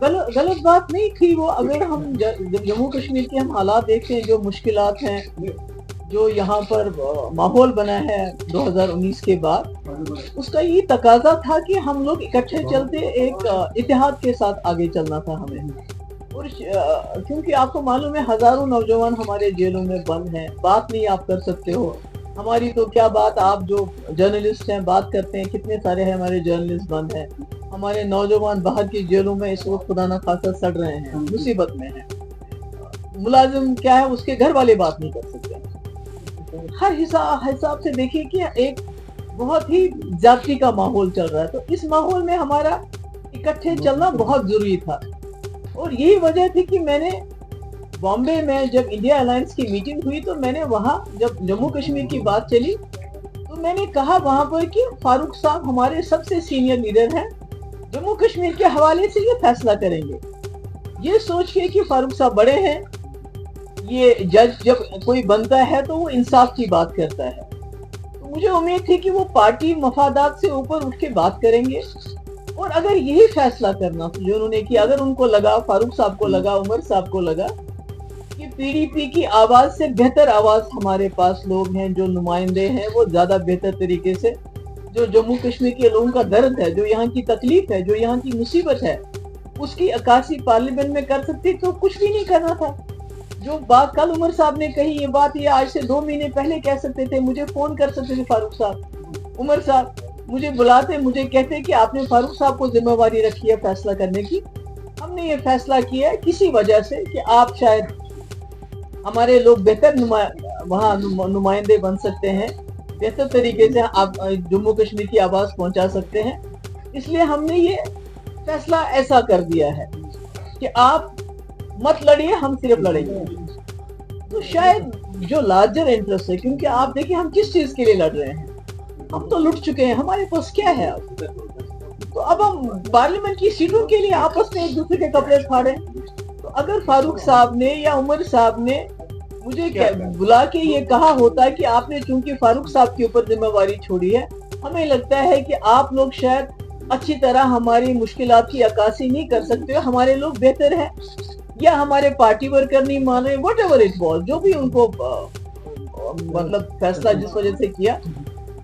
गलत बात नहीं थी वो। अगर हम जब जम्मू कश्मीर के हम हालात देखते हैं, जो मुश्किलात हैं, जो यहाँ पर माहौल बना है 2019 के बाद, उसका ये तकाजा था कि हम लोग इकट्ठे चलते, एक इत्तेहाद के साथ आगे चलना था हमें। और क्योंकि आपको मालूम है हजारों नौजवान हमारे जेलों में बंद हैं, बात नहीं आप कर सकते हो। हमारी तो क्या बात, आप जो जर्नलिस्ट हैं बात करते हैं, कितने सारे हैं हमारे जर्नलिस्ट बंद हैं। हमारे नौजवान बाहर की जेलों में इस वक्त खुदा ना खासा सड़ रहे हैं, मुसीबत में हैं। मुलाजिम क्या है, उसके घर वाले बात नहीं कर सकते। हर हिसाब से देखिए कि एक बहुत ही जाति का माहौल चल रहा है। तो इस माहौल में हमारा इकट्ठे चलना बहुत जरूरी था। और यही वजह थी कि मैंने बॉम्बे में जब इंडिया अलायंस की मीटिंग हुई, तो मैंने वहां जब जम्मू कश्मीर की बात चली तो मैंने कहा वहां पर कि फारूक साहब हमारे सबसे सीनियर लीडर हैं, जम्मू कश्मीर के हवाले से ये फैसला करेंगे। ये सोच के कि फारूक साहब बड़े हैं, ये जज जब कोई बनता है तो वो इंसाफ की बात करता है, तो मुझे उम्मीद थी कि वो पार्टी मफादात से ऊपर उठ के बात करेंगे। और अगर यही फैसला करना जो उन्होंने किया, अगर उनको लगा, फारूक साहब को लगा, उमर साहब को लगा कि पीडीपी की आवाज से बेहतर आवाज हमारे पास लोग हैं, जो नुमाइंदे हैं, वो ज्यादा बेहतर तरीके से जो जम्मू कश्मीर के लोगों का दर्द है, जो यहाँ की तकलीफ है, जो यहाँ की मुसीबत है, उसकी अक्कासी पार्लियामेंट में कर सकती, तो कुछ भी नहीं करना था। जो बात कल उमर साहब ने कही, ये बात ये आज से 2 महीने पहले कह सकते थे, मुझे फोन कर सकते थे फारूक साहब। उमर साहब मुझे बुलाते, मुझे कहते कि आपने फारूक साहब को जिम्मेवारी रखी है फैसला करने की। हमने ये फैसला किया है किसी वजह से कि आप शायद हमारे लोग बेहतर वहाँ नुमाइंदे बन सकते हैं, बेहतर तरीके से आप जम्मू कश्मीर की आवाज पहुंचा सकते हैं, इसलिए हमने ये फैसला ऐसा कर दिया है कि आप मत लड़िए, हम सिर्फ लड़ेंगे। तो शायद जो लार्जर इंटरेस्ट है, क्योंकि आप देखिए हम किस चीज के लिए लड़ रहे हैं, हम तो लुट चुके हैं, हमारे पास क्या है अब। तो अब हम पार्लियामेंट की सीटों के लिए आपस में एक दूसरे के कपड़े फाड़े। तो अगर फारूक साहब ने या उमर साहब ने मुझे बुला के ये कहा होता है कि आपने चूंकि फारूक साहब के ऊपर जिम्मेवारी छोड़ी है, हमें लगता है कि आप लोग शायद अच्छी तरह हमारी मुश्किलात की अक्कासी नहीं कर सकते, हमारे लोग बेहतर हैं, या हमारे पार्टी वर्कर नहीं मान रहे, वट एवर इट वॉज, जो भी उनको मतलब फैसला जिस वजह से किया,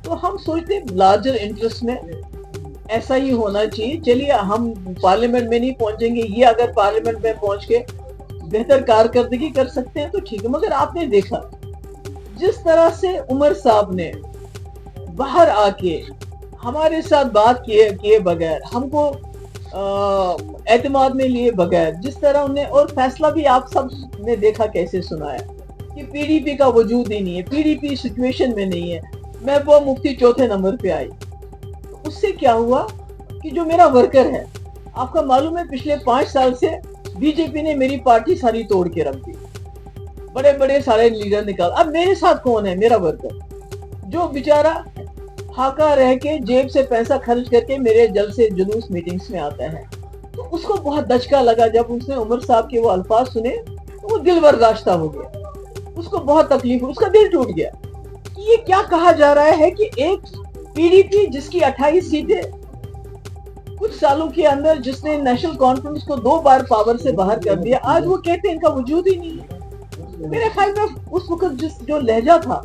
तो हम सोचते लार्जर इंटरेस्ट में ऐसा ही होना चाहिए। चलिए हम पार्लियामेंट में नहीं पहुंचेंगे, ये अगर पार्लियामेंट में पहुंच के बेहतर कारकर्दगी कर सकते हैं तो ठीक है। मगर आपने देखा जिस तरह से उमर साहब ने बाहर आके हमारे साथ बात किए बगैर, हमको एतमाद में लिए बगैर, जिस तरह उन्हें, और फैसला भी आप सब ने देखा कैसे सुनाया कि पीडीपी का वजूद ही नहीं है, पीडीपी सिचुएशन में नहीं है, महबूबा मुफ्ती चौथे नंबर पे आई। उससे क्या हुआ कि जो मेरा वर्कर है, आपका मालूम है पिछले 5 साल से बीजेपी ने मेरी पार्टी सारी तोड़ के रख दी, बड़े बड़े सारे लीडर निकाल। अब मेरे साथ कौन है? मेरा वर्कर, जो बेचारा फाका रह के जेब से पैसा खर्च करके मेरे जलसे जुलूस मीटिंग्स में आता है। तो उसको बहुत दचका लगा जब उसने उमर साहब के वो अल्फाज सुने, तो वो दिल बर्दाश्ता हो गया, उसको बहुत तकलीफ हुई, उसका दिल टूट गया कि ये क्या कहा जा रहा है कि एक पीडीपी जिसकी 28 सीटें कुछ सालों के अंदर, जिसने नेशनल कॉन्फ्रेंस को 2 बार पावर से बाहर कर दिया, आज वो कहते हैं इनका वजूद ही नहीं है। मेरे ख्याल में उस वक्त जो लहजा था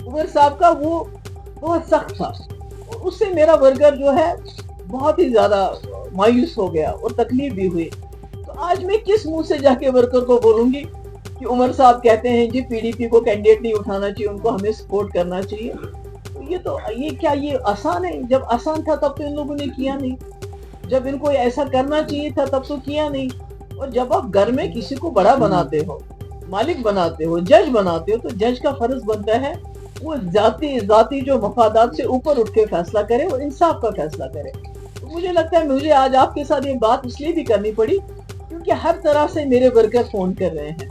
उमर साहब का, वो बहुत सख्त था, और उससे मेरा वर्कर जो है बहुत ही ज्यादा मायूस हो गया और तकलीफ भी हुई। तो आज मैं किस मुंह से जाके वर्कर को बोलूंगी कि उमर साहब कहते हैं जी पीडीपी को कैंडिडेट नहीं उठाना चाहिए, उनको हमें सपोर्ट करना चाहिए। तो ये क्या ये आसान है? जब आसान था तब तो इन लोगों ने किया नहीं, जब इनको ऐसा करना चाहिए था तब तो किया नहीं। और जब आप घर में किसी को बड़ा बनाते हो, मालिक बनाते हो, जज बनाते हो, तो जज का फर्ज बनता है वो जाती जो मफादात से ऊपर उठ के फैसला करे और इंसाफ का फैसला करे। तो मुझे लगता है मुझे आज आपके साथ ये बात इसलिए भी करनी पड़ी क्योंकि हर तरह से मेरे वर्कर फोन कर रहे हैं,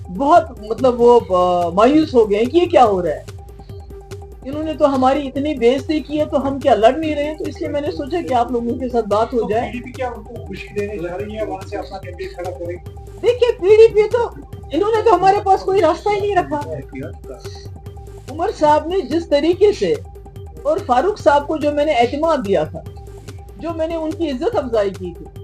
बहुत मतलब वो मायूस हो गए हैं कि ये क्या हो रहा है, इन्होंने तो हमारी इतनी बेइज्जती की है, तो हम क्या लड़ नहीं रहे हैं। तो इसलिए मैंने सोचा कि आप लोगों के साथ बात हो जाए। पीडीपी क्या उनको खुशी देने जा रही है, वहां से अपना कैंडिडेट खड़ा करेगी? देखिए पीडीपी तो इन्होंने तो हमारे पास कोई रास्ता ही नहीं रखा। उमर साहब ने जिस तरीके से, और फारूक साहब को जो मैंने एतमाद दिया था, जो मैंने उनकी इज्जत अफजाई की थी,